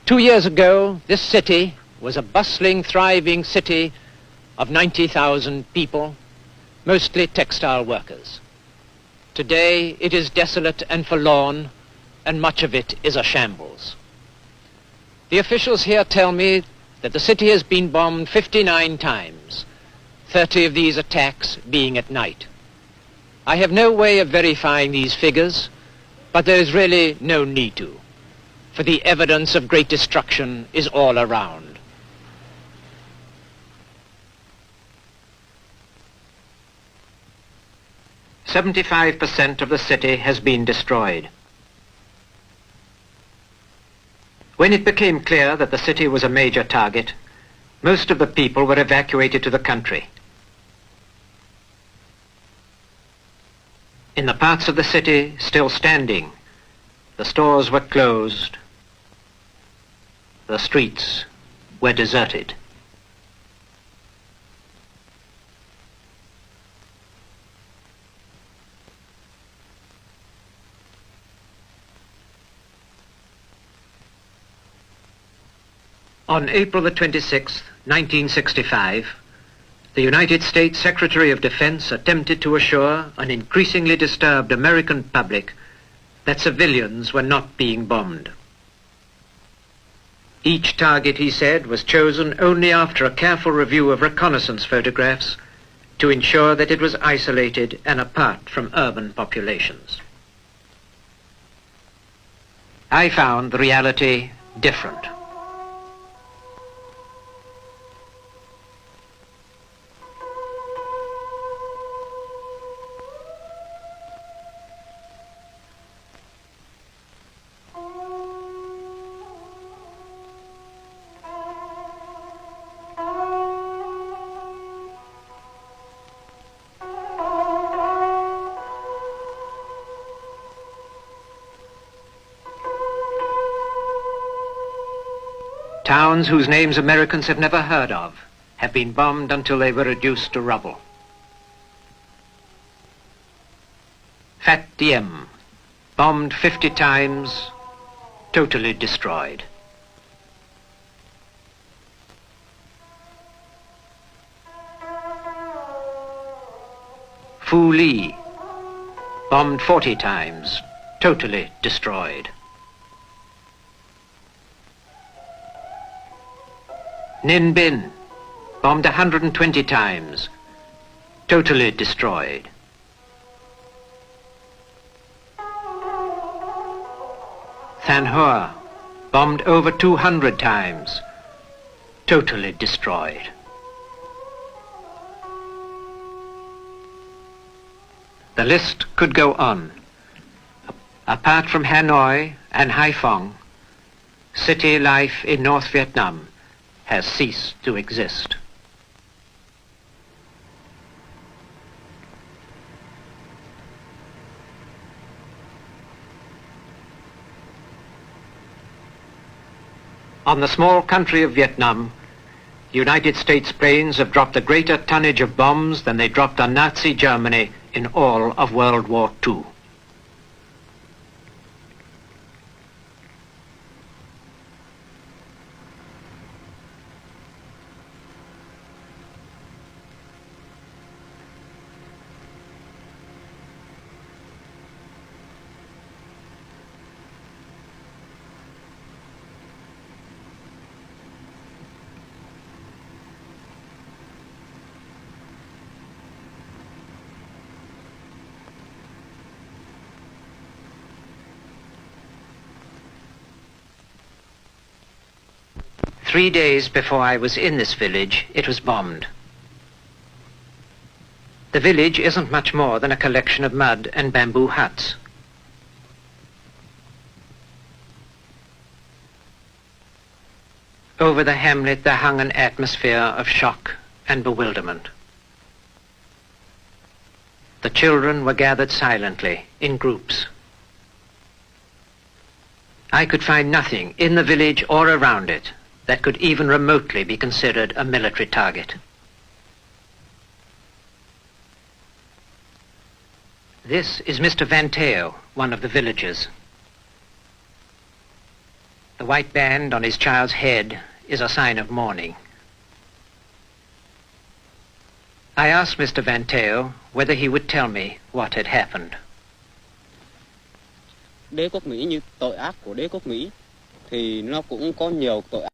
2 years ago, this city was a bustling, thriving city of 90,000 people, mostly textile workers. Today, it is desolate and forlorn, and much of it is a shambles. The officials here tell me that the city has been bombed 59 times, 30 of these attacks being at night. I have no way of verifying these figures, but there is really no need to, for the evidence of great destruction is all around. "75% of the city has been destroyed. When it became clear that the city was a major target, most of the people were evacuated to the country. In the parts of the city still standing, the stores were closed, the streets were deserted. On April the 26th, 1965, the United States Secretary of Defense attempted to assure an increasingly disturbed American public that civilians were not being bombed. Each target, he said, was chosen only after a careful review of reconnaissance photographs to ensure that it was isolated and apart from urban populations. I found the reality different. Towns whose names Americans have never heard of have been bombed until they were reduced to rubble. Fat Diem, bombed 50 times, totally destroyed. Phu Li, bombed 40 times, totally destroyed. Ninh Binh, bombed 120 times, totally destroyed. Thanh Hoa, bombed over 200 times, totally destroyed. The list could go on. Apart from Hanoi and Haiphong, city life in North Vietnam has ceased to exist. On the small country of Vietnam, United States planes have dropped a greater tonnage of bombs than they dropped on Nazi Germany in all of World War II. Three days before I was in this village, it was bombed. The village isn't much more than a collection of mud and bamboo huts. Over the hamlet there hung an atmosphere of shock and bewilderment. The children were gathered silently, in groups. I could find nothing in the village or around it that could even remotely be considered a military target. This is Mr. Van Teo, one of the villagers. The white band on his child's head is a sign of mourning. I asked Mr. Van Teo whether he would tell me what had happened. Đế quốc Mỹ như tội ác của đế quốc Mỹ thì nó cũng có nhiều tội ác.